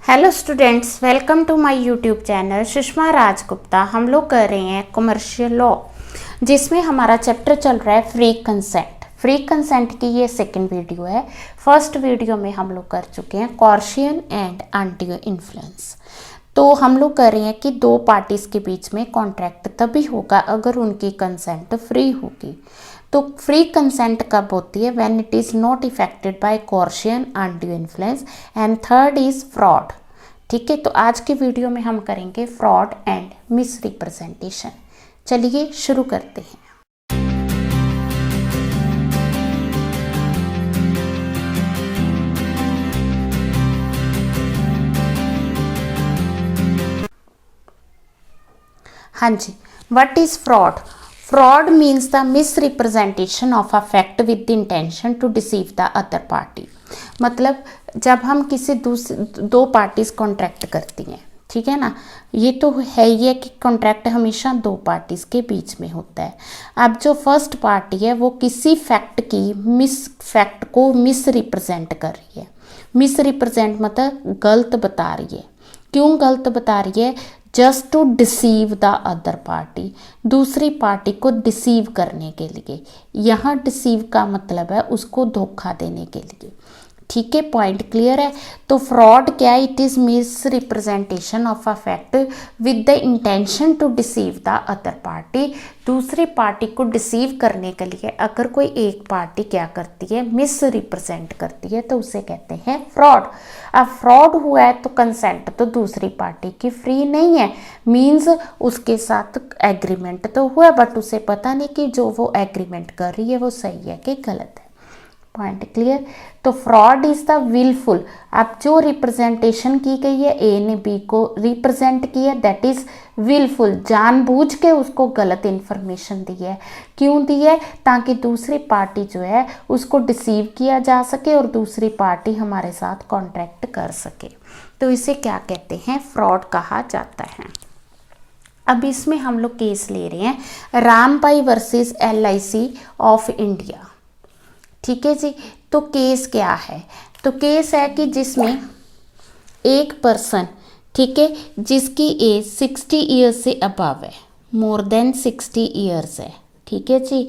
Hello students, welcome to my YouTube channel Sushma Rajgupta. हम लोग कर रहे हैं कमर्शियल लॉ, जिसमें हमारा चैप्टर चल रहा है फ्री कंसेंट। फ्री कंसेंट की ये सेकंड वीडियो है। फर्स्ट वीडियो में हम लोग कर चुके हैं कॉर्शियन एंड अनड्यू इन्फ्लुएंस। तो हम लोग कर रहे हैं कि दो पार्टीज के बीच में कॉन्ट्रैक्ट तभी होगा अगर उनकी कंसेंट फ्री होगी। तो फ्री कंसेंट कब होती है? When it is not affected by coercion undue influence and third is fraud. ठीक है, तो आज की वीडियो में हम करेंगे फ्रॉड एंड मिस रिप्रेजेंटेशन। चलिए शुरू करते हैं। हाँ जी, what is fraud? Fraud means the misrepresentation of a fact with the intention to deceive the other party. मतलब जब हम किसी दो पार्टीज कॉन्ट्रैक्ट करती हैं, ठीक है ना, ये तो है ही है कि कॉन्ट्रैक्ट हमेशा दो पार्टीज के बीच में होता है। अब जो फर्स्ट पार्टी है वो किसी फैक्ट को मिस रिप्रेजेंट कर रही है। मिस रिप्रेजेंट मतलब गलत बता रही है। क्यों गलत बता रही है? Just to deceive the other party, दूसरी पार्टी को डिसीव करने के लिए। यहाँ डिसीव का मतलब है उसको धोखा देने के लिए। ठीक है, पॉइंट क्लियर है। तो फ्रॉड क्या है? It is misrepresentation of a fact with the intention to deceive the other party. दूसरी पार्टी को डिसीव करने के लिए अगर कोई एक पार्टी क्या करती है, मिस रिप्रेजेंट करती है, तो उसे कहते हैं फ्रॉड। अब फ्रॉड हुआ है तो कंसेंट तो दूसरी पार्टी की फ्री नहीं है। मीन्स उसके साथ एग्रीमेंट तो हुआ बट उसे पता नहीं कि जो वो एग्रीमेंट कर रही है वो सही है कि गलत है। Point clear? तो फ्रॉड इज द विलफुल। अब जो रिप्रेजेंटेशन की गई है, ए ने बी को रिप्रेजेंट किया, दैट इज विलफुल। जानबूझ के उसको गलत इंफॉर्मेशन दी है। क्यों दी है? ताकि दूसरी पार्टी जो है उसको डिसीव किया जा सके और दूसरी पार्टी हमारे साथ कॉन्ट्रैक्ट कर सके। तो इसे क्या कहते हैं? फ्रॉड कहा जाता है। अब इसमें हम लोग केस ले रहे हैं रामपाई वर्सेस LIC ऑफ इंडिया। ठीक है जी। तो केस क्या है? तो केस है कि जिसमें एक पर्सन, ठीक है, जिसकी एज 60 ईयर्स से अबव है, मोर देन 60 ईयर्स है, ठीक है जी,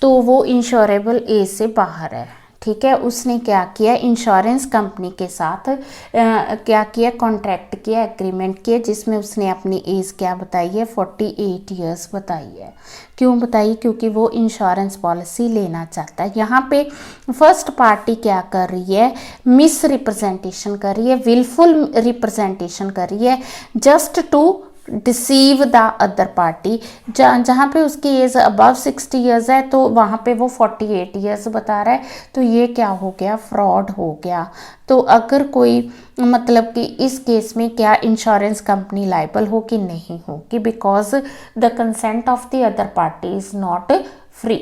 तो वो इंश्योरेबल एज से बाहर है। ठीक है, उसने क्या किया? इंश्योरेंस कंपनी के साथ क्या किया? कॉन्ट्रैक्ट किया, एग्रीमेंट किया, जिसमें उसने अपनी एज क्या बताई है? 48 ईयर्स बताई है। क्यों बताई? क्योंकि वो इंश्योरेंस पॉलिसी लेना चाहता है। यहाँ पे फर्स्ट पार्टी क्या कर रही है? मिस रिप्रेजेंटेशन कर रही है, विलफुल रिप्रेजेंटेशन कर रही है, just to deceive the other party. जहाँ पे उसकी एज अबव 60 ईयर्स है तो वहाँ पे वो 48 ईयर्स बता रहा है। तो ये क्या हो गया? फ्रॉड हो गया। तो अगर कोई मतलब कि इस केस में क्या इंश्योरेंस कंपनी लायबल हो कि नहीं हो कि because the consent of the other party is not free.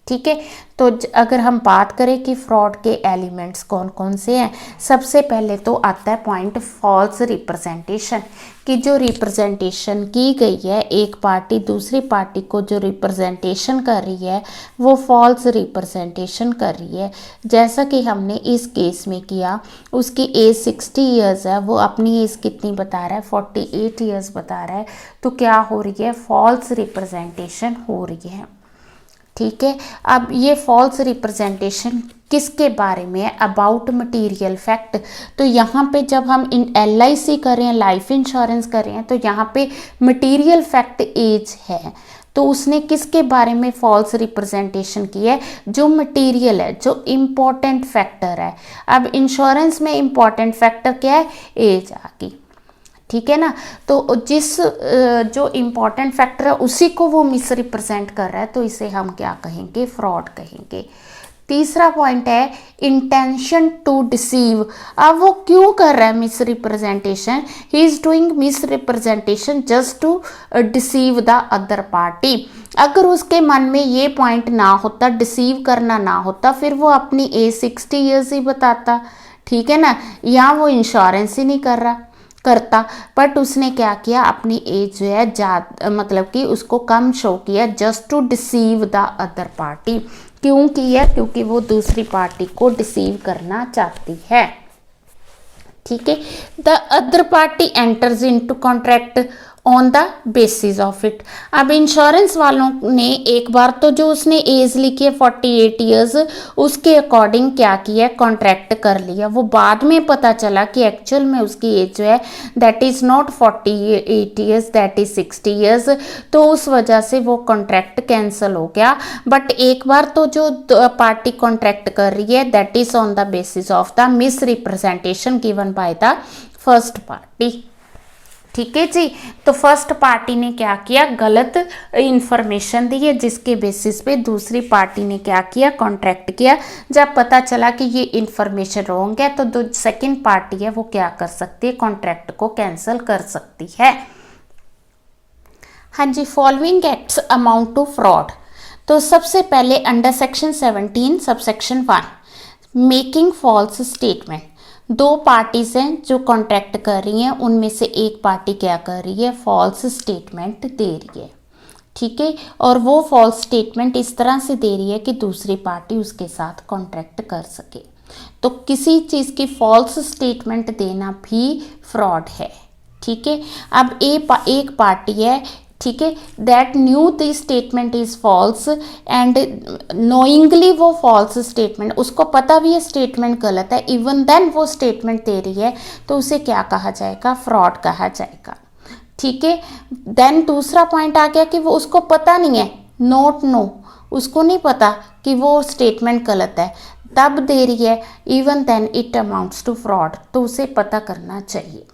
ठीक है, तो अगर हम बात करें कि फ्रॉड के एलिमेंट्स कौन कौन से हैं, सबसे पहले तो आता है पॉइंट फॉल्स रिप्रेजेंटेशन। कि जो रिप्रेजेंटेशन की गई है, एक पार्टी दूसरी पार्टी को जो रिप्रेजेंटेशन कर रही है वो फॉल्स रिप्रेजेंटेशन कर रही है। जैसा कि हमने इस केस में किया, उसकी एज 60 ईयर्स है, वो अपनी एज कितनी बता रहा है? 48 ईयर्स बता रहा है। तो क्या हो रही है? फॉल्स रिप्रेजेंटेशन हो रही है। ठीक है, अब ये फॉल्स रिप्रेजेंटेशन किसके बारे में है? About material fact. तो यहाँ पे जब हम LIC कर रहे हैं, लाइफ इंश्योरेंस कर रहे हैं, तो यहाँ पे मटेरियल फैक्ट एज है। तो उसने किसके बारे में फॉल्स रिप्रेजेंटेशन की है? जो मटेरियल है, जो इम्पोर्टेंट फैक्टर है। अब इंश्योरेंस में इम्पोर्टेंट फैक्टर क्या है? एज आ गई। ठीक है ना, तो जो इम्पोर्टेंट फैक्टर है उसी को वो मिस रिप्रेजेंट कर रहा है, तो इसे हम क्या कहेंगे? फ्रॉड कहेंगे। तीसरा पॉइंट है इंटेंशन टू डिसीव। अब वो क्यों कर रहा है misrepresentation? He is doing misrepresentation just to deceive the other party. अगर उसके मन में ये पॉइंट ना होता, डिसीव करना ना होता, फिर वो अपनी एज 60 ईयर्स ही बताता। ठीक है ना, यहाँ वो इंश्योरेंस ही नहीं करता, बट उसने क्या किया? अपनी एज जो है मतलब कि उसको कम शो किया, just to deceive the other party. क्यों किया? क्योंकि वो दूसरी पार्टी को डिसीव करना चाहती है। ठीक है। The other party enters into contract on the basis of it. अब इंश्योरेंस वालों ने एक बार तो जो उसने एज लिखी है 48 ईयर्स, उसके अकॉर्डिंग क्या किया, कॉन्ट्रैक्ट कर लिया। वो बाद में पता चला कि एक्चुअल में उसकी एज जो है that is not 48 years, that is 60 years, तो उस वजह से वो कॉन्ट्रैक्ट कैंसिल हो गया। बट एक बार तो जो पार्टी कॉन्ट्रैक्ट कर रही है that is on the basis of the miss representation given by the first party. ठीक है जी। तो फर्स्ट पार्टी ने क्या किया, गलत इंफॉर्मेशन दी है, जिसके बेसिस पे दूसरी पार्टी ने क्या किया, कॉन्ट्रैक्ट किया। जब पता चला कि ये इंफॉर्मेशन रॉन्ग है तो जो सेकंड पार्टी है वो क्या कर सकती है, कॉन्ट्रैक्ट को कैंसिल कर सकती है। हाँ जी, following acts amount to fraud. तो सबसे पहले under section 17 subsection 1 making false statement. दो पार्टीज हैं जो कॉन्ट्रैक्ट कर रही हैं, उनमें से एक पार्टी क्या कर रही है, फॉल्स स्टेटमेंट दे रही है। ठीक है, और वो फॉल्स स्टेटमेंट इस तरह से दे रही है कि दूसरी पार्टी उसके साथ कॉन्ट्रैक्ट कर सके। तो किसी चीज़ की फॉल्स स्टेटमेंट देना भी फ्रॉड है। ठीक है, अब एक पार्टी है, ठीक है, that knew the statement is false and knowingly वो फॉल्स स्टेटमेंट, उसको पता भी है स्टेटमेंट गलत है, इवन देन वो स्टेटमेंट दे रही है, तो उसे क्या कहा जाएगा, फ्रॉड कहा जाएगा। ठीक है, देन दूसरा पॉइंट आ गया कि वो उसको पता नहीं है, नॉट नो, उसको नहीं पता कि वो स्टेटमेंट गलत है, तब दे रही है, even then it amounts to fraud, तो उसे पता करना चाहिए।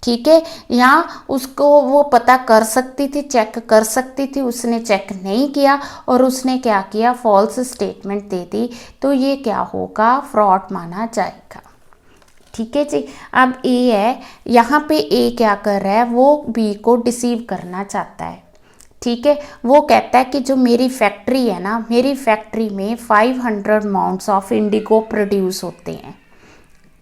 ठीक है, यहाँ उसको वो पता कर सकती थी, चेक कर सकती थी, उसने चेक नहीं किया और उसने क्या किया, फॉल्स स्टेटमेंट दे दी, तो ये क्या होगा, फ्रॉड माना जाएगा। ठीक है जी। अब ए है, यहाँ पे ए क्या कर रहा है, वो बी को डिसीव करना चाहता है। ठीक है, वो कहता है कि जो मेरी फैक्ट्री है ना, मेरी फैक्ट्री में 500 माउंट्स ऑफ इंडिगो प्रोड्यूस होते हैं।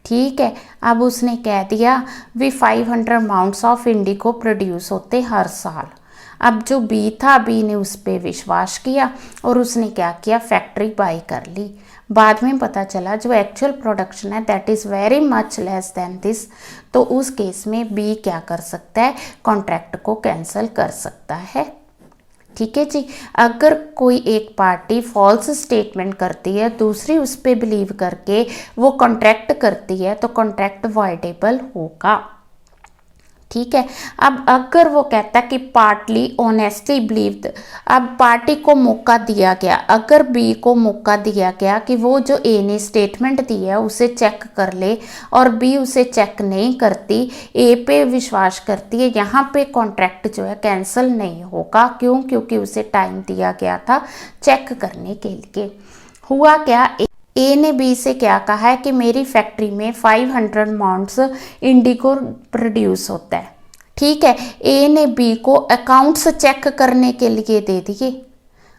ठीक है, अब उसने कह दिया भी 500 माउंट्स ऑफ इंडिगो प्रोड्यूस होते हर साल। अब जो बी था, बी ने उस पर विश्वास किया और उसने क्या किया, फैक्ट्री बाई कर ली। बाद में पता चला जो एक्चुअल प्रोडक्शन है that is very much less than this, तो उस केस में बी क्या कर सकता है, कॉन्ट्रैक्ट को कैंसिल कर सकता है। ठीक है जी। अगर कोई एक पार्टी फॉल्स स्टेटमेंट करती है, दूसरी उस पर बिलीव करके वो कॉन्ट्रैक्ट करती है, तो कॉन्ट्रैक्ट वॉइडेबल होगा। ठीक है, अब अगर वो कहता है कि पार्टली ऑनेस्टली बिलीव्ड, अब पार्टी को मौका दिया गया, अगर बी को मौका दिया गया कि वो जो ए ने स्टेटमेंट दी है उसे चेक कर ले, और बी उसे चेक नहीं करती, ए पे विश्वास करती है, यहाँ पे कॉन्ट्रैक्ट जो है कैंसिल नहीं होगा। क्यों, क्योंकि उसे टाइम दिया गया था चेक करने के लिए। हुआ क्या, ए ने बी से क्या कहा है कि मेरी फैक्ट्री में 500 माउंट्स इंडिगो प्रोड्यूस होता है। ठीक है, ए ने बी को अकाउंट्स चेक करने के लिए दे दिए।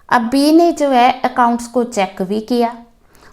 अब बी ने जो है अकाउंट्स को चेक भी किया,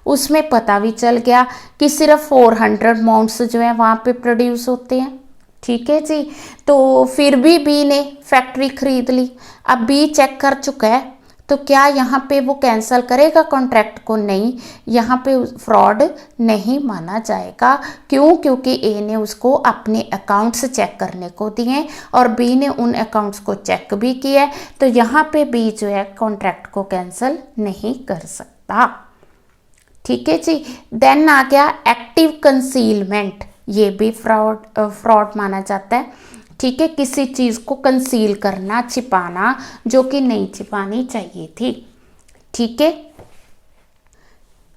उसमें पता भी चल गया कि सिर्फ 400 माउंट्स जो है वहाँ पे प्रोड्यूस होते हैं। ठीक है जी, तो फिर भी बी ने फैक्ट्री खरीद ली। अब बी चेक कर चुका है, तो क्या यहाँ पे वो कैंसिल करेगा कॉन्ट्रैक्ट को, नहीं, यहाँ पे फ्रॉड नहीं माना जाएगा। क्यों, क्योंकि ए ने उसको अपने अकाउंट्स चेक करने को दिए और बी ने उन अकाउंट्स को चेक भी किया है, तो यहाँ पे बी जो है कॉन्ट्रैक्ट को कैंसिल नहीं कर सकता। ठीक है जी। देन आ गया एक्टिव कंसीलमेंट, ये भी फ्रॉड माना जाता है। ठीक है, किसी चीज़ को कंसील करना, छिपाना, जो कि नहीं छिपानी चाहिए थी। ठीक है,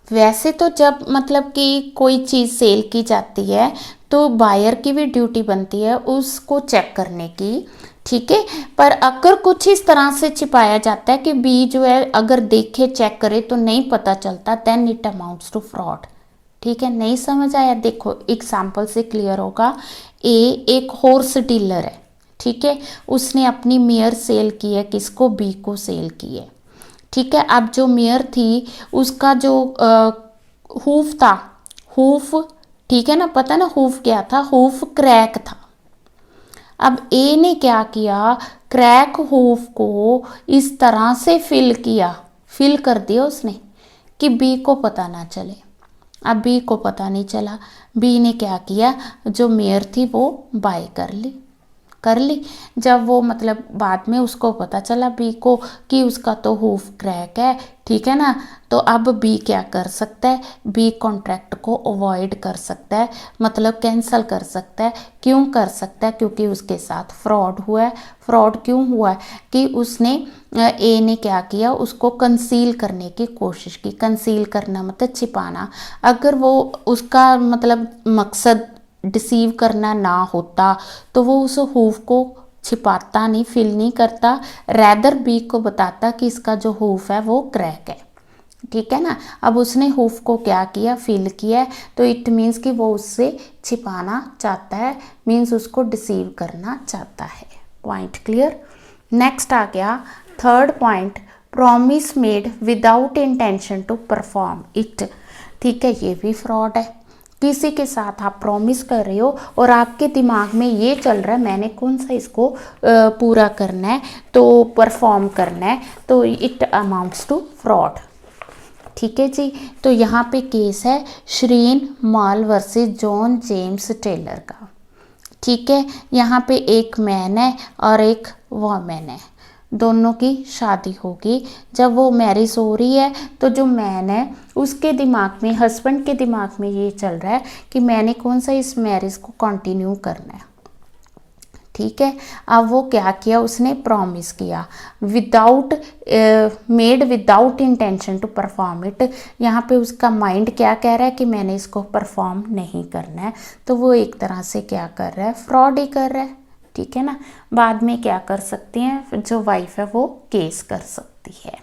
वैसे तो जब मतलब कि कोई चीज़ सेल की जाती है तो बायर की भी ड्यूटी बनती है उसको चेक करने की। ठीक है, पर अगर कुछ इस तरह से छिपाया जाता है कि बी जो है अगर देखे चेक करे तो नहीं पता चलता, then it amounts to fraud. ठीक है, नहीं समझ आया, देखो एग्जाम्पल से क्लियर होगा। ए एक हॉर्स डीलर है, ठीक है, उसने अपनी मेयर सेल की है, किसको, बी को सेल की है। ठीक है, अब जो मेयर थी उसका जो हूफ था, हूफ, ठीक है ना, पता ना हूफ क्या था, हूफ क्रैक था। अब ए ने क्या किया, क्रैक हूफ को इस तरह से फिल किया, फिल कर दिया उसने कि बी को पता ना चले। अब बी को पता नहीं चला, बी ने क्या किया, जो मेयर थी वो बाय कर ली। जब वो मतलब बाद में उसको पता चला बी को कि उसका तो हूफ क्रैक है, ठीक है ना, तो अब बी क्या कर सकता है, बी कॉन्ट्रैक्ट को अवॉइड कर सकता है, मतलब कैंसिल कर सकता है। क्यों कर सकता है, क्योंकि उसके साथ फ्रॉड हुआ है। फ्रॉड क्यों हुआ है कि उसने ए ने क्या किया, उसको कंसील करने की कोशिश की। कंसील करना मतलब छिपाना। अगर वो उसका मतलब मकसद डिसीव करना ना होता तो वो उस हूफ को छिपाता नहीं, फिल नहीं करता, रैदर बी को बताता कि इसका जो हूफ है वो क्रैक है, ठीक है ना। अब उसने हूफ को क्या किया, फिल किया, तो इट मीन्स कि वो उससे छिपाना चाहता है, मीन्स उसको डिसीव करना चाहता है। Point clear. नेक्स्ट आ गया third point, promise made without intention to perform it. ठीक है, ये भी फ्रॉड है। किसी के साथ आप प्रॉमिस कर रहे हो और आपके दिमाग में ये चल रहा है मैंने कौन सा इसको पूरा करना है, तो परफॉर्म करना है, तो इट अमाउंट्स टू फ्रॉड। ठीक है जी। तो यहाँ पे केस है श्रीन मॉल वर्सेस जॉन जेम्स टेलर का। ठीक है, यहाँ पे एक मैन है और एक वॉमेन है, दोनों की शादी होगी। जब वो मैरिज हो रही है तो जो मैन है उसके दिमाग में, हस्बैंड के दिमाग में ये चल रहा है कि मैंने कौन सा इस मैरिज को कंटिन्यू करना है। ठीक है, अब वो क्या किया, उसने प्रॉमिस किया without made without intention to perform it. यहाँ पे उसका माइंड क्या कह रहा है कि मैंने इसको परफॉर्म नहीं करना है, तो वो एक तरह से क्या कर रहा है, फ्रॉड ही कर रहा है। ठीक है ना। बाद में क्या कर सकती हैं, जो वाइफ है वो केस कर सकती है।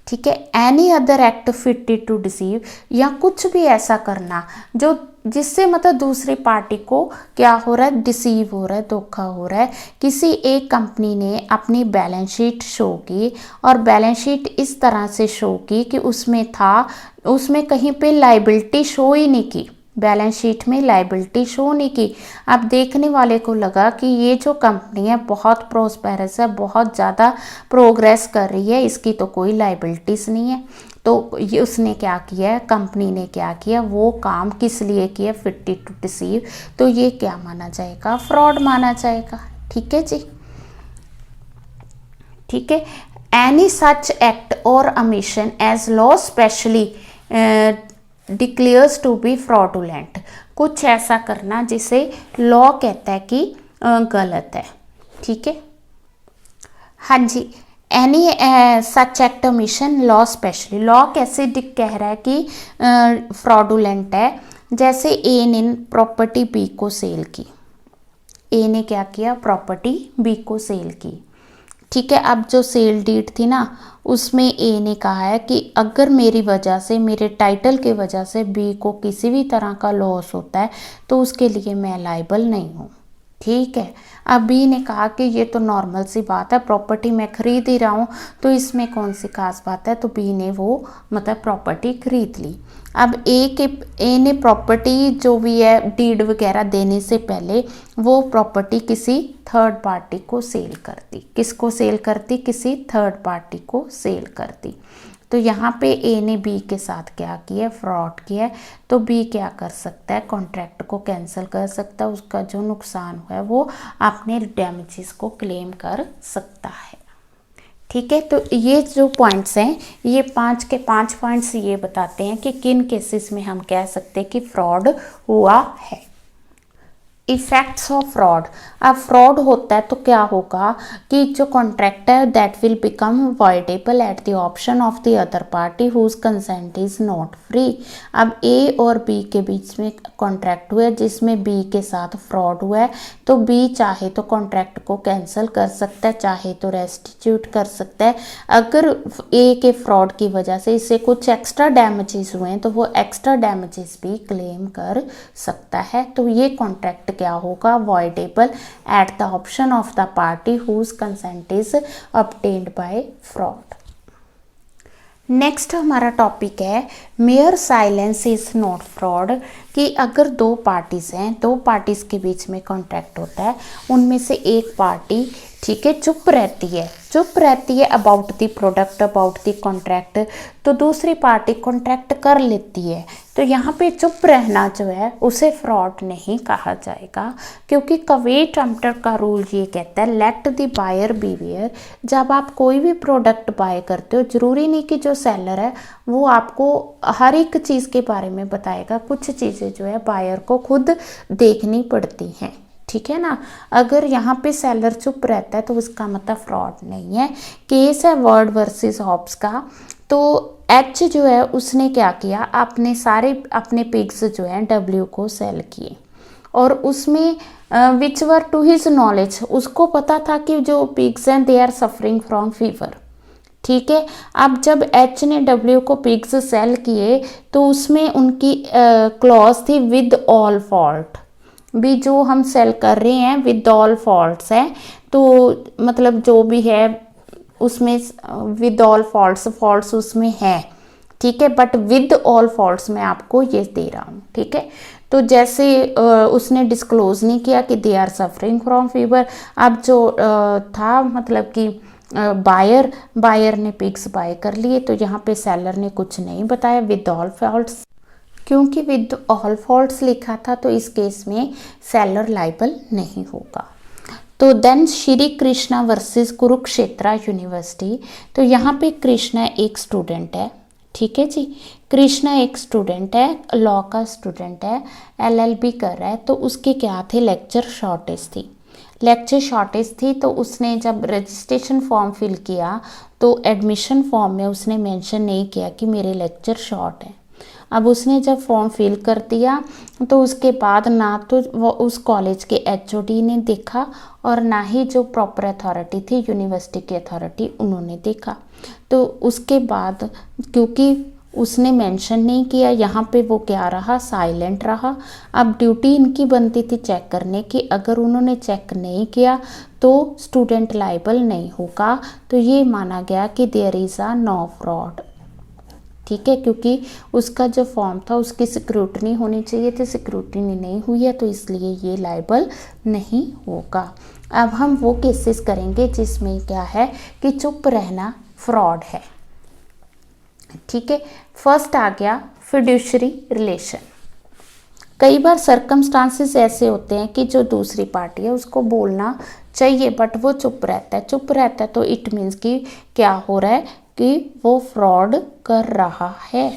ठीक है, any other act fitted to deceive, या कुछ भी ऐसा करना जो जिससे मतलब दूसरी पार्टी को क्या हो रहा है, डिसीव हो रहा है, धोखा हो रहा है। किसी एक कंपनी ने अपनी बैलेंस शीट शो की और बैलेंस शीट इस तरह से शो की कि उसमें कहीं पे लाइबिलिटी शो ही नहीं की, बैलेंस शीट में लाइबिलिटी शो नहीं की। अब देखने वाले को लगा कि ये जो कंपनी है बहुत प्रोस्पेरस है, बहुत ज़्यादा प्रोग्रेस कर रही है, इसकी तो कोई लाइबिलिटीज़ नहीं है। तो ये उसने क्या किया, कंपनी ने क्या किया, वो काम किस लिए किया, फिटेड टू डिसीव, तो ये क्या माना जाएगा, फ्रॉड माना जाएगा। ठीक है जी। ठीक है, एनी सच एक्ट और omission as law specially declares to be fraudulent, कुछ ऐसा करना जिसे लॉ कहता है कि गलत है। ठीक है, हाँ जी। Any such act mission law specially, law कैसे कह रहा है कि फ्रॉडुलेंट है, जैसे ए ने प्रॉपर्टी बी को सेल की, ए ने क्या किया, प्रॉपर्टी बी को सेल की। ठीक है, अब जो सेल डीड थी ना, उसमें ए ने कहा है कि अगर मेरी वजह से, मेरे टाइटल की वजह से बी को किसी भी तरह का लॉस होता है तो उसके लिए मैं लायबल नहीं हूँ। ठीक है, अब बी ने कहा कि ये तो नॉर्मल सी बात है, प्रॉपर्टी मैं खरीद ही रहा हूँ तो इसमें कौन सी खास बात है, तो बी ने वो मतलब प्रॉपर्टी खरीद ली। अब ए ने प्रॉपर्टी जो भी है डीड वगैरह देने से पहले वो प्रॉपर्टी किसी थर्ड पार्टी को सेल करती। किसको सेल करती, किसी थर्ड पार्टी को सेल करती। तो यहाँ पे ए ने बी के साथ क्या किया, फ्रॉड किया, तो बी क्या कर सकता है, कॉन्ट्रैक्ट को कैंसिल कर सकता है, उसका जो नुकसान हुआ है वो अपने डैमेजेस को क्लेम कर सकता है। ठीक है, तो ये जो पॉइंट्स हैं, ये 5 के 5 पॉइंट्स ये बताते हैं कि किन केसेस में हम कह सकते हैं कि फ्रॉड हुआ है। इफेक्ट्स ऑफ फ्रॉड, अब फ्रॉड होता है तो क्या होगा कि जो कॉन्ट्रैक्ट है that will become voidable at the option of the other party whose consent is not free. अब ए और बी के बीच में कॉन्ट्रैक्ट हुआ है जिसमें बी के साथ फ्रॉड हुआ है, तो बी चाहे तो कॉन्ट्रैक्ट को कैंसिल कर सकता है, चाहे तो रेस्टिट्यूट कर सकता है। अगर ए के फ्रॉड की वजह से इससे कुछ एक्स्ट्रा डैमेजेस हुए हैं तो वो एक्स्ट्रा डैमेजेस भी क्लेम कर सकता है। तो ये कॉन्ट्रैक्ट क्या होगा, voidable at the option of the party whose consent is obtained by fraud. Next हमारा टॉपिक है mere silence is not fraud, कि अगर दो पार्टीज़ हैं, दो पार्टीज़ के बीच में कॉन्ट्रैक्ट होता है, उनमें से एक पार्टी ठीक है चुप रहती है about the product, about the contract, तो दूसरी पार्टी कॉन्ट्रैक्ट कर लेती है। तो यहाँ पे चुप रहना जो है उसे फ्रॉड नहीं कहा जाएगा, क्योंकि कवेट-अम्पटर का रूल ये कहता है लेट द बायर बीवेयर। जब आप कोई भी प्रोडक्ट बाय करते हो, ज़रूरी नहीं कि जो सेलर है वो आपको हर एक चीज़ के बारे में बताएगा, कुछ चीज़ें जो है बायर को खुद देखनी पड़ती हैं, ठीक है ना। अगर यहाँ पे सेलर चुप रहता है तो उसका मतलब फ्रॉड नहीं है। केस है वर्ड वर्सेस हॉब्स का। तो एच जो है उसने क्या किया, अपने पिग्स जो है डब्ल्यू को सेल किए, और उसमें which were to his knowledge, उसको पता था कि जो पिग्स हैं they are suffering from fever, ठीक है। अब जब एच ने डब्ल्यू को पिग्स सेल किए तो उसमें उनकी क्लॉज थी विद ऑल फॉल्ट, भी जो हम सेल कर रहे हैं विद ऑल फॉल्ट्स है, तो मतलब जो भी है उसमें विद ऑल फॉल्ट्स उसमें है, ठीक है, बट विद ऑल फॉल्ट्स मैं आपको ये दे रहा हूँ, ठीक है। तो जैसे उसने डिस्क्लोज नहीं किया कि they are suffering from fever. अब जो था मतलब कि बायर ने पिग्स बाय कर लिए, तो यहाँ पे सेलर ने कुछ नहीं बताया विद ऑल फॉल्ट्स, क्योंकि विद ऑल फॉल्ट्स लिखा था तो इस केस में सेलर लाइबल नहीं होगा। तो then Shri Krishna versus Kurukshetra university. तो यहाँ पे कृष्णा एक स्टूडेंट है, ठीक है जी, कृष्णा एक स्टूडेंट है, लॉ का स्टूडेंट है, LLB कर रहा है। तो उसके क्या थे, लेक्चर शॉर्टेज थी। तो उसने जब रजिस्ट्रेशन फॉर्म फिल किया तो एडमिशन फॉर्म में उसने मेंशन नहीं किया कि मेरे लेक्चर शॉर्ट है। अब उसने जब फॉर्म फिल कर दिया तो उसके बाद ना तो वो उस कॉलेज के HOD ने देखा और ना ही जो प्रॉपर अथॉरिटी थी यूनिवर्सिटी की अथॉरिटी उन्होंने देखा। तो उसके बाद क्योंकि उसने मेंशन नहीं किया, यहाँ पे वो क्या रहा, साइलेंट रहा। अब ड्यूटी इनकी बनती थी चेक करने की, अगर उन्होंने चेक नहीं किया तो स्टूडेंट लाइबल नहीं होगा। तो ये माना गया कि there is a no fraud, ठीक है, क्योंकि उसका जो फॉर्म था उसकी सिक्रूटनी होनी चाहिए थी, सिक्रूटनी नहीं हुई है, तो इसलिए ये लाइबल नहीं होगा। अब हम वो केसेस करेंगे जिसमें क्या है कि चुप रहना फ्रॉड है, ठीक है। फर्स्ट आ गया फिड्यूशरी रिलेशन। कई बार सर्कमस्टांसेस ऐसे होते हैं कि जो दूसरी पार्टी है उसको बोलना चाहिए बट वो चुप रहता है, तो इट मीन्स कि क्या हो रहा है कि वो फ्रॉड कर रहा है,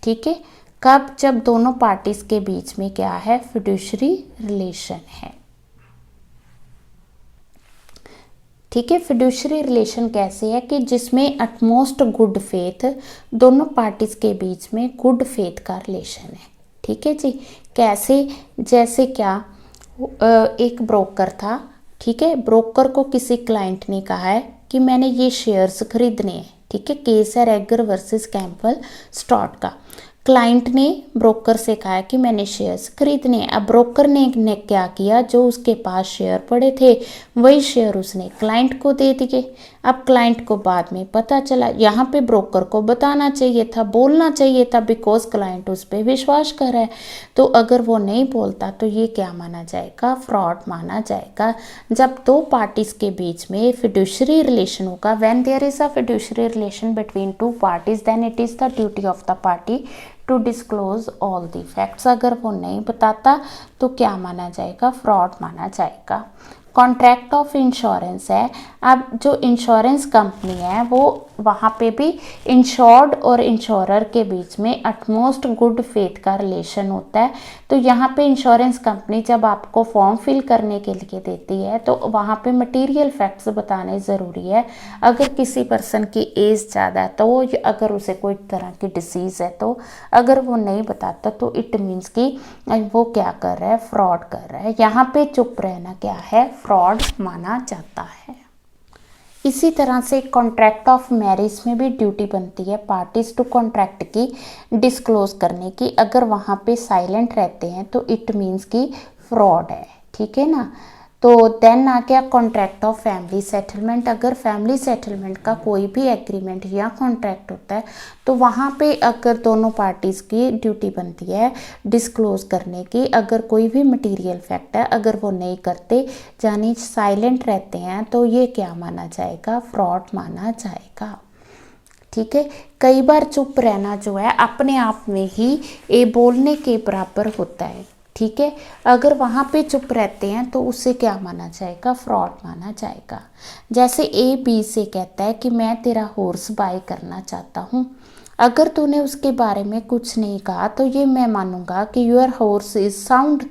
ठीक है। कब, जब दोनों पार्टीज के बीच में क्या है, फिड्यूशरी रिलेशन है, ठीक है। फिड्यूशरी रिलेशन कैसे है कि जिसमें एटमोस्ट गुड फेथ, दोनों पार्टीज के बीच में गुड फेथ का रिलेशन है, ठीक है जी। कैसे, जैसे क्या, एक ब्रोकर था, ठीक है, ब्रोकर को किसी क्लाइंट ने कहा है कि मैंने ये शेयर्स खरीदने हैं, ठीक है। केस है रेगर वर्सेस कैंपबेल स्टॉट का। क्लाइंट ने ब्रोकर से कहा कि मैंने शेयर्स खरीदने हैं। अब ब्रोकर ने क्या किया, जो उसके पास शेयर पड़े थे वही शेयर उसने क्लाइंट को दे दिए। अब क्लाइंट को बाद में पता चला, यहाँ पे ब्रोकर को बताना चाहिए था, बोलना चाहिए था, बिकॉज क्लाइंट उस पर विश्वास कर रहा है। तो अगर वो नहीं बोलता तो ये क्या माना जाएगा, फ्रॉड माना जाएगा। जब दो पार्टीज के बीच में फिड्यूशरी रिलेशन होगा, when there is a fiduciary relation between two parties, then it is the duty of the party to disclose all the facts. अगर वो नहीं बताता तो क्या माना जाएगा, फ्रॉड माना जाएगा। कॉन्ट्रैक्ट ऑफ इंश्योरेंस है। अब जो इंश्योरेंस कंपनी है वो वहाँ पे भी इंश्योर्ड और इंश्योरर के बीच में अटमोस्ट गुड फेथ का रिलेशन होता है। तो यहाँ पे इंश्योरेंस कंपनी जब आपको फॉर्म फिल करने के लिए देती है तो वहाँ पे मटेरियल फैक्ट्स बताने ज़रूरी है। अगर किसी पर्सन की एज ज़्यादा है तो अगर उसे कोई तरह की डिसीज़ है तो अगर वो नहीं बताता तो इट मीन्स कि वो क्या कर रहा है, फ्रॉड कर रहा है। यहाँ पे चुप रहना क्या है, फ्रॉड माना जाता है। इसी तरह से कॉन्ट्रैक्ट ऑफ मैरिज में भी ड्यूटी बनती है पार्टीज टू कॉन्ट्रैक्ट की डिस्क्लोज करने की। अगर वहाँ पे साइलेंट रहते हैं तो इट मीन्स कि फ्रॉड है, ठीक है ना। तो देन आ गया कॉन्ट्रैक्ट ऑफ फैमिली सेटलमेंट। अगर फैमिली सेटलमेंट का कोई भी एग्रीमेंट या कॉन्ट्रैक्ट होता है तो वहाँ पे अगर दोनों पार्टीज़ की ड्यूटी बनती है डिस्क्लोज करने की। अगर कोई भी मटेरियल फैक्ट है अगर वो नहीं करते यानी साइलेंट रहते हैं तो ये क्या माना जाएगा, फ्रॉड माना जाएगा। ठीक है, कई बार चुप रहना जो है अपने आप में ही ये बोलने के बराबर होता है। ठीक है, अगर वहाँ पे चुप रहते हैं तो उसे क्या माना जाएगा, फ्रॉड माना जाएगा। जैसे ए बी से कहता है कि मैं तेरा हॉर्स बाय करना चाहता हूँ, अगर तूने उसके बारे में कुछ नहीं कहा तो ये मैं मानूंगा कि योर हॉर्स इज साउंड,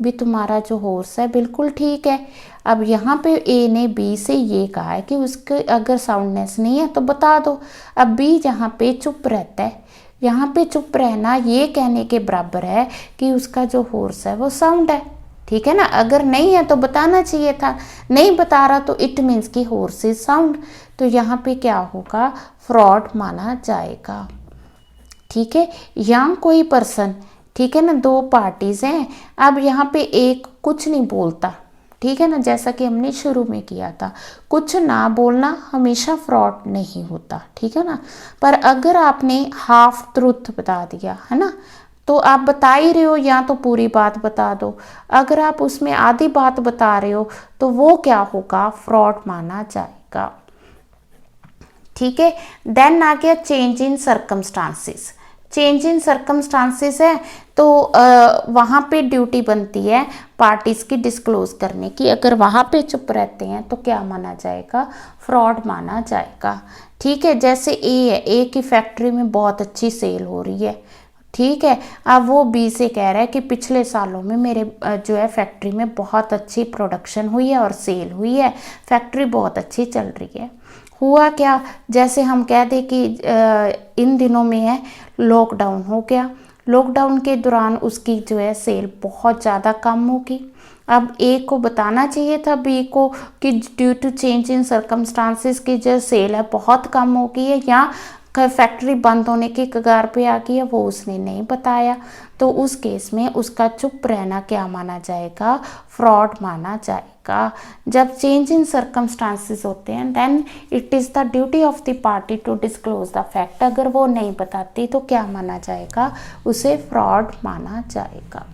भी तुम्हारा जो हॉर्स है बिल्कुल ठीक है। अब यहाँ पे ए ने बी से ये कहा है कि उसके अगर साउंडनेस नहीं है तो बता दो। अब बी यहाँ पे चुप रहता है, यहाँ पे चुप रहना ये कहने के बराबर है कि उसका जो हॉर्स है वो साउंड है। ठीक है ना, अगर नहीं है तो बताना चाहिए था, नहीं बता रहा तो इट मीन्स कि हॉर्स इज साउंड, तो यहाँ पे क्या होगा, फ्रॉड माना जाएगा। ठीक है, यहाँ कोई पर्सन, ठीक है ना, दो पार्टीज हैं, अब यहाँ पे एक कुछ नहीं बोलता, ठीक है ना, जैसा कि हमने शुरू में किया था, कुछ ना बोलना हमेशा फ्रॉड नहीं होता। ठीक है ना, पर अगर आपने हाफ ट्रूथ बता दिया है ना, तो आप बता ही रहे हो या तो पूरी बात बता दो, अगर आप उसमें आधी बात बता रहे हो तो वो क्या होगा, फ्रॉड माना जाएगा। ठीक है, देन आ गया change in circumstances. Change in circumstances है तो वहाँ पे ड्यूटी बनती है पार्टीज़ की डिस्क्लोज करने की। अगर वहाँ पे चुप रहते हैं तो क्या माना जाएगा, फ्रॉड माना जाएगा। ठीक है, जैसे ए है, ए की फैक्ट्री में बहुत अच्छी सेल हो रही है, ठीक है, अब वो बी से कह रहा है कि पिछले सालों में मेरे जो है फैक्ट्री में बहुत अच्छी प्रोडक्शन हुई है और सेल हुई है, फैक्ट्री बहुत अच्छी चल रही है। हुआ क्या, जैसे हम कह दें कि इन दिनों में है लॉकडाउन हो गया, लॉकडाउन के दौरान उसकी जो है सेल बहुत ज़्यादा कम होगी। अब ए को बताना चाहिए था बी को कि due to change in circumstances की जो सेल है बहुत कम हो गई है या फैक्ट्री बंद होने की कगार पे आ गई है, वो उसने नहीं बताया, तो उस केस में उसका चुप रहना क्या माना जाएगा, फ्रॉड माना जाएगा। जब चेंज इन सर्कमस्टांसेस होते हैं then it is the duty of the party to disclose the fact. अगर वो नहीं बताती तो क्या माना जाएगा, उसे फ्रॉड माना जाएगा।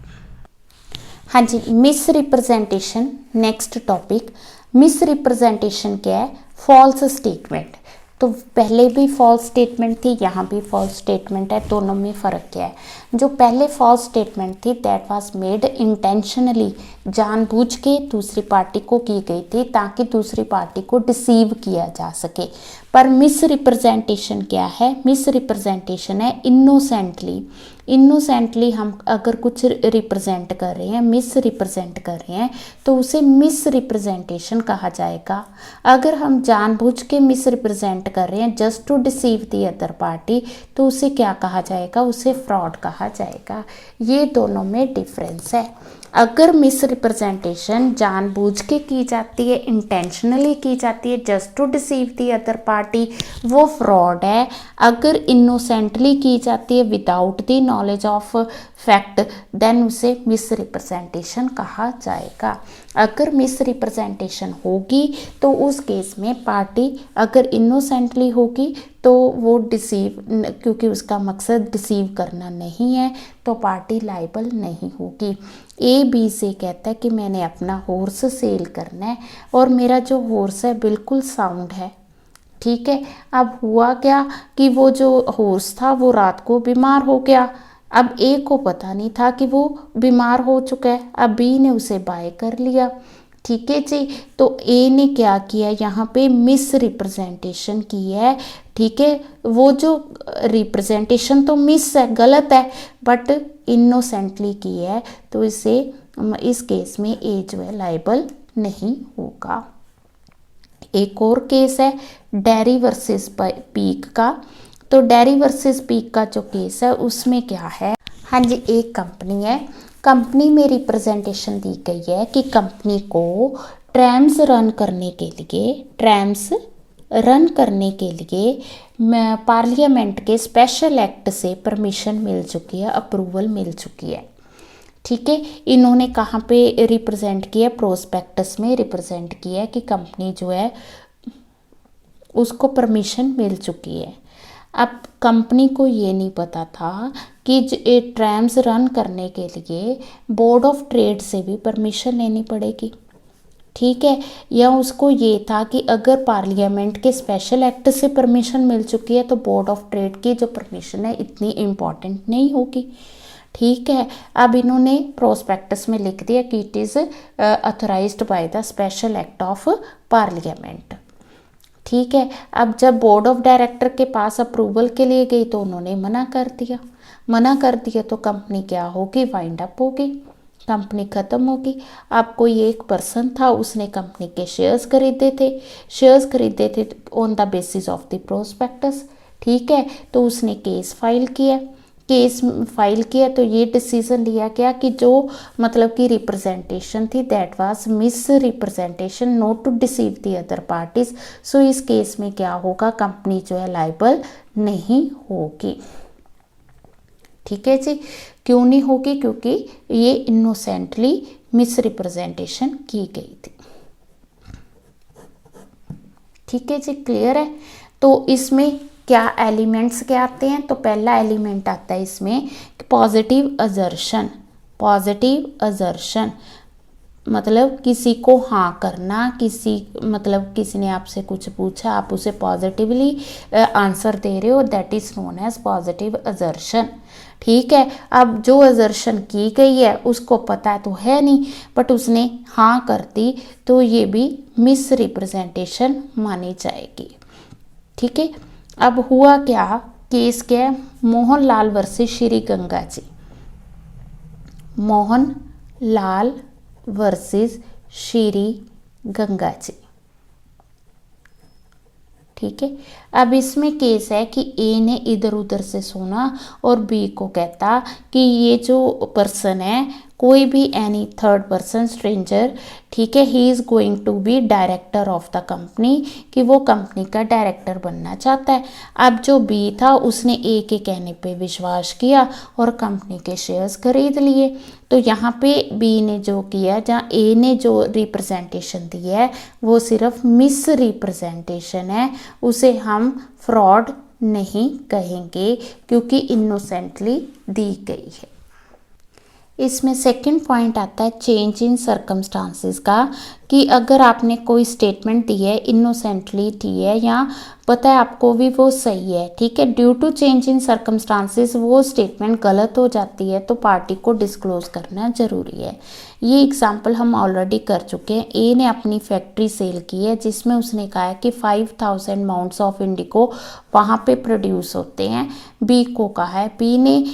हाँ जी, misrepresentation next topic. Misrepresentation क्या है, फॉल्स स्टेटमेंट। तो पहले भी फॉल्स स्टेटमेंट थी, यहाँ भी फॉल्स स्टेटमेंट है, दोनों में फ़र्क क्या है। जो पहले फॉल्स स्टेटमेंट थी दैट वाज मेड इंटेंशनली, जानबूझ के दूसरी पार्टी को की गई थी ताकि दूसरी पार्टी को डिसीव किया जा सके। पर मिस रिप्रेजेंटेशन क्या है, मिस रिप्रेजेंटेशन है इनोसेंटली। इनोसेंटली हम अगर कुछ रिप्रेजेंट कर रहे हैं, मिस रिप्रेजेंट कर रहे हैं तो उसे मिस रिप्रेजेंटेशन कहा जाएगा। अगर हम जानबूझ के मिस रिप्रेजेंट कर रहे हैं just to deceive the other party तो उसे क्या कहा जाएगा, उसे फ्रॉड कहा जाएगा। ये दोनों में डिफरेंस है। अगर मिस रिप्रेजेंटेशन जानबूझ के की जाती है, इंटेंशनली की जाती है just to deceive the other party, वो फ्रॉड है। अगर इनोसेंटली की जाती है without the knowledge of fact then उसे मिस रिप्रेजेंटेशन कहा जाएगा। अगर मिस रिप्रेजेंटेशन होगी तो उस केस में पार्टी अगर इनोसेंटली होगी तो वो डिसीव, क्योंकि उसका मकसद डिसीव करना नहीं है तो पार्टी लाइबल नहीं होगी। ए बी से कहता है कि मैंने अपना हॉर्स सेल करना है और मेरा जो हॉर्स है बिल्कुल साउंड है, ठीक है। अब हुआ क्या कि वो जो हॉर्स था वो रात को बीमार हो गया। अब ए को पता नहीं था कि वो बीमार हो चुका है, अब बी ने उसे बाय कर लिया, ठीक है जी। तो ए ने क्या किया, यहाँ पे मिस रिप्रेजेंटेशन की है, ठीक है। वो जो रिप्रेजेंटेशन तो मिस है, गलत है, बट इनोसेंटली की है तो इसे इस केस में ए जो है लाइबल नहीं होगा। एक और केस है डेरी वर्सेस पीक का। तो डेरी वर्सेस पीक का जो केस है उसमें क्या है, हाँ जी, एक कंपनी है, कंपनी में रिप्रेजेंटेशन दी गई है कि कंपनी को ट्रैम्स रन करने के लिए पार्लियामेंट के स्पेशल एक्ट से परमिशन मिल चुकी है, अप्रूवल मिल चुकी है, ठीक है, इन्होंने कहाँ पे रिप्रेजेंट किया, प्रोस्पेक्टस में रिप्रेजेंट किया कि कंपनी जो है उसको परमिशन मिल चुकी है। अब कंपनी को ये नहीं पता था कि ट्रैम्स रन करने के लिए बोर्ड ऑफ ट्रेड से भी परमिशन लेनी पड़ेगी, ठीक है, या उसको ये था कि अगर पार्लियामेंट के स्पेशल एक्ट से परमिशन मिल चुकी है तो बोर्ड ऑफ ट्रेड की जो परमिशन है इतनी इम्पॉर्टेंट नहीं होगी, ठीक है। अब इन्होंने प्रोस्पेक्टस में लिख दिया कि it is authorised by the special act of parliament, ठीक है। अब जब बोर्ड ऑफ डायरेक्टर के पास अप्रूवल के लिए गई तो उन्होंने मना कर दिया तो कंपनी क्या होगी, वाइंड अप होगी, कंपनी ख़त्म होगी। अब कोई एक पर्सन था, उसने कंपनी के शेयर्स खरीदे थे on the basis of the prospectus, ठीक है। तो उसने केस फाइल किया तो ये डिसीजन लिया गया कि जो मतलब कि रिप्रेजेंटेशन थी that was misrepresentation, not to deceive the other parties. So इस केस में क्या होगा, कंपनी जो है लायबल नहीं होगी, ठीक है जी। क्यों नहीं होगी, क्योंकि ये इनोसेंटली मिस रिप्रेजेंटेशन की गई थी, ठीक है जी, क्लियर है। तो इसमें क्या एलिमेंट्स क्या आते हैं, तो पहला एलिमेंट आता है इसमें पॉजिटिव अजर्शन, मतलब किसी को हाँ करना, किसी ने आपसे कुछ पूछा, आप उसे पॉजिटिवली आंसर दे रहे हो, that is known as positive assertion, ठीक है। अब जो अजर्शन की गई है उसको पता तो है नहीं बट उसने हाँ कर दी तो ये भी मिस रिप्रेजेंटेशन मानी जाएगी, ठीक है। अब हुआ क्या, केस क्या है, मोहनलाल वर्सेस श्री गंगा जी, मोहनलाल वर्सेस श्री गंगा जी, ठीक है। अब इसमें केस है कि ए ने इधर उधर से सुना और बी को कहता कि ये जो पर्सन है कोई भी एनी थर्ड पर्सन स्ट्रेंजर, ठीक है, he is going to be director of the company, कि वो कंपनी का डायरेक्टर बनना चाहता है। अब जो बी था उसने ए के कहने पे विश्वास किया और कंपनी के शेयर्स खरीद लिए। तो यहाँ पे बी ने जो किया, जहाँ ए ने जो रिप्रेजेंटेशन दी है वो सिर्फ मिस रिप्रेजेंटेशन है, उसे हम फ्रॉड नहीं कहेंगे क्योंकि इनोसेंटली दी गई है। इसमें सेकंड पॉइंट आता है चेंज इन सर्कमस्टांसेस का, कि अगर आपने कोई स्टेटमेंट दी है, इनोसेंटली दी है या पता है आपको भी वो सही है, ठीक है, due to change in circumstances वो स्टेटमेंट गलत हो जाती है तो पार्टी को डिस्क्लोज करना ज़रूरी है। ये एग्जांपल हम ऑलरेडी कर चुके हैं। ए ने अपनी फैक्ट्री सेल की है जिसमें उसने कहा है कि 5000 माउंट्स ऑफ इंडिको वहाँ पे प्रोड्यूस होते हैं, बी को कहा है, बी ने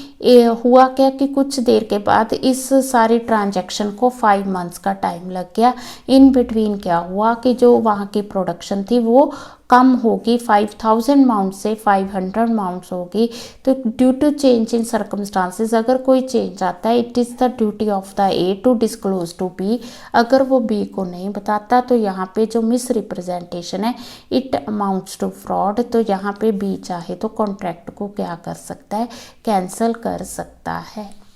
हुआ क्या कि कुछ देर के बाद इस सारी ट्रांजैक्शन को 5 मंथ्स का टाइम लग गया। इन बिटवीन क्या हुआ कि जो वहाँ की प्रोडक्शन थी वो कम होगी, 5000 माउंट से 500 माउंट्स होगी। तो due to change in circumstances अगर कोई चेंज आता है, it is the duty of the A to disclose to B. अगर वो बी को नहीं बताता तो यहाँ पे जो मिस रिप्रेजेंटेशन है इट अमाउंट्स टू फ्रॉड। तो यहाँ पे बी चाहे तो कॉन्ट्रैक्ट को क्या कर सकता है, कैंसिल कर सकता है।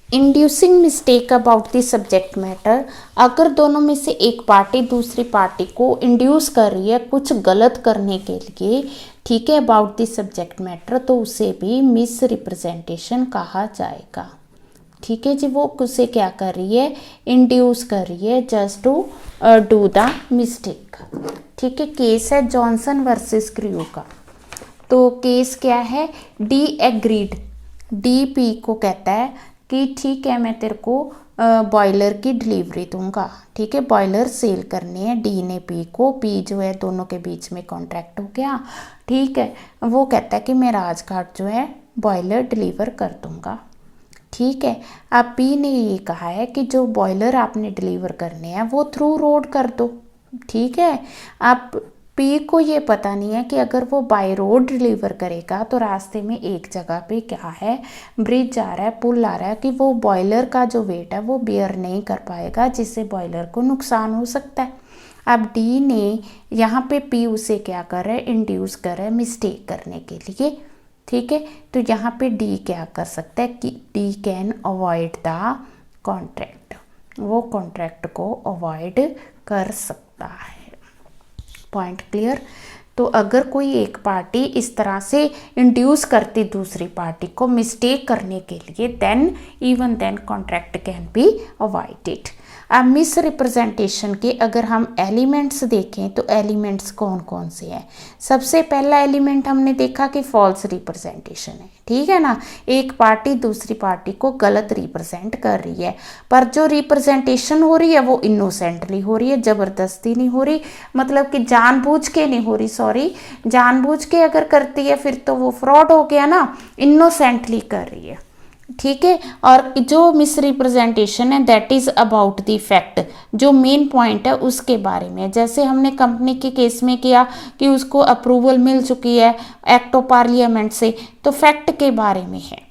Inducing mistake about the subject matter, अगर दोनों में से एक पार्टी दूसरी पार्टी को इंड्यूस कर रही है कुछ गलत करने के लिए, ठीक है, अबाउट द सब्जेक्ट मैटर, तो उसे भी मिस रिप्रेजेंटेशन कहा जाएगा, ठीक है जी। वो उसे क्या कर रही है, इंड्यूस कर रही है just to do the mistake, ठीक है। केस है जॉनसन वर्सेस क्रू का। तो केस क्या है, डी एग्रीड, डी पी को कहता है कि ठीक है मैं तेरे को बॉयलर की डिलीवरी दूंगा, ठीक है, बॉयलर सेल करनी है डी ने पी को, पी जो है दोनों के बीच में कॉन्ट्रैक्ट हो गया, ठीक है। वो कहता है कि मैं राजघाट जो है बॉयलर डिलीवर कर दूंगा, ठीक है। अब पी ने ये कहा है कि जो बॉयलर आपने डिलीवर करने हैं वो थ्रू रोड कर दो, ठीक है। अब पी को ये पता नहीं है कि अगर वो बाय रोड डिलीवर करेगा तो रास्ते में एक जगह पे क्या है, ब्रिज आ रहा है, पुल आ रहा है, कि वो बॉयलर का जो वेट है वो बेयर नहीं कर पाएगा जिससे बॉयलर को नुकसान हो सकता है। अब डी ने यहाँ पे पी उसे क्या कर रहा है, इंड्यूस कर रहा है मिस्टेक करने के लिए, ठीक है, तो यहाँ पे डी क्या कर सकता है कि D can avoid the contract, वो कॉन्ट्रैक्ट को अवॉइड कर सकता है। Point clear. तो अगर कोई एक पार्टी इस तरह से इंड्यूस करती दूसरी पार्टी को मिस्टेक करने के लिए, then even then contract can be avoided. अब मिस रिप्रेजेंटेशन के अगर हम एलिमेंट्स देखें तो एलिमेंट्स कौन कौन से हैं। सबसे पहला एलिमेंट हमने देखा कि फॉल्स रिप्रेजेंटेशन है, ठीक है ना, एक पार्टी दूसरी पार्टी को गलत रिप्रेजेंट कर रही है, पर जो रिप्रेजेंटेशन हो रही है वो इनोसेंटली हो रही है, ज़बरदस्ती नहीं हो रही, मतलब कि जानबूझ के नहीं हो रही, सॉरी, जानबूझ के अगर करती है फिर तो वो फ्रॉड हो गया ना, इनोसेंटली कर रही है, ठीक है। और जो मिस रिप्रेजेंटेशन है that is about the fact, जो मेन पॉइंट है उसके बारे में, जैसे हमने कंपनी के केस में किया कि उसको अप्रूवल मिल चुकी है एक्ट ऑफ पार्लियामेंट से, तो फैक्ट के बारे में है।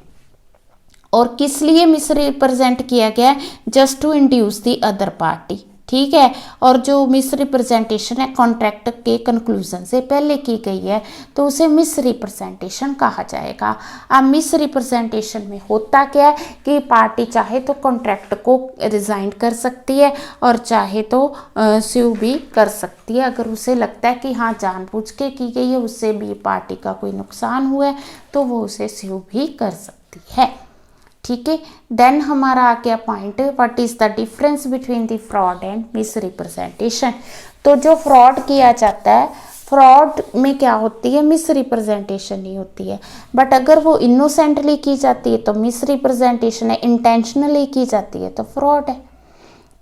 और किस लिए मिस रिप्रेजेंट किया गया है, just to induce the other party, ठीक है। और जो मिस रिप्रेजेंटेशन है कॉन्ट्रैक्ट के कंक्लूजन से पहले की गई है तो उसे मिस रिप्रेजेंटेशन कहा जाएगा। अब मिस रिप्रेजेंटेशन में होता क्या है कि पार्टी चाहे तो कॉन्ट्रैक्ट को रिजाइन कर सकती है और चाहे तो स्यू भी कर सकती है, अगर उसे लगता है कि हाँ जानबूझ के की गई है, उससे भी पार्टी का कोई नुकसान हुआ है तो वो उसे स्यू भी कर सकती है, ठीक है। देन हमारा आ गया point, what is the difference between the fraud and miss representation. तो जो फ्रॉड किया जाता है, फ्रॉड में क्या होती है, मिस रिप्रेजेंटेशन नहीं होती है, बट अगर वो इनोसेंटली की जाती है तो मिस रिप्रेजेंटेशन है, इंटेंशनली की जाती है तो फ्रॉड है।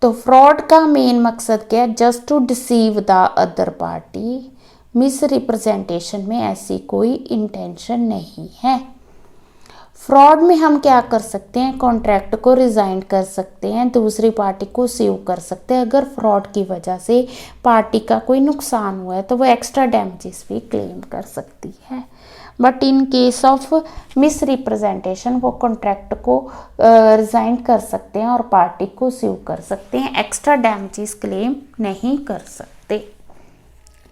तो फ्रॉड का मेन मकसद क्या है, just to deceive the other party. Misrepresentation में ऐसी कोई इंटेंशन नहीं है। फ्रॉड में हम क्या कर सकते हैं, कॉन्ट्रैक्ट को रिजाइन कर सकते हैं, दूसरी पार्टी को स्यू कर सकते हैं, अगर फ्रॉड की वजह से पार्टी का कोई नुकसान हुआ है तो वो एक्स्ट्रा डैमेजेस भी क्लेम कर सकती है। But in case of miss representation वो कॉन्ट्रैक्ट को रिजाइन कर सकते हैं और पार्टी को स्यू कर सकते हैं, एक्स्ट्रा डैमेजेस क्लेम नहीं कर सकते,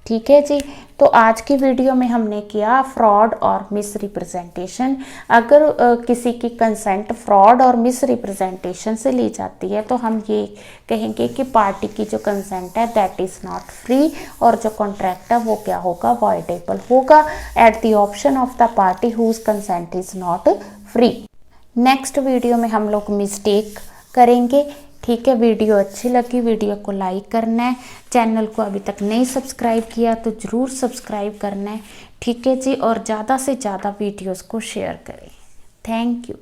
ठीक है जी। तो आज की वीडियो में हमने किया फ्रॉड और मिस रिप्रेजेंटेशन। अगर किसी की कंसेंट फ्रॉड और मिस रिप्रेजेंटेशन से ली जाती है तो हम ये कहेंगे कि पार्टी की जो कंसेंट है दैट इज़ नॉट फ्री, और जो कॉन्ट्रैक्ट है वो क्या होगा, वॉइडेबल होगा at the option of the party whose consent is not free. Next video में हम लोग मिस्टेक करेंगे, ठीक है। वीडियो अच्छी लगी वीडियो को लाइक करना है, चैनल को अभी तक नहीं सब्सक्राइब किया तो ज़रूर सब्सक्राइब करना है, ठीक है जी। और ज़्यादा से ज़्यादा वीडियोस को शेयर करें। Thank you.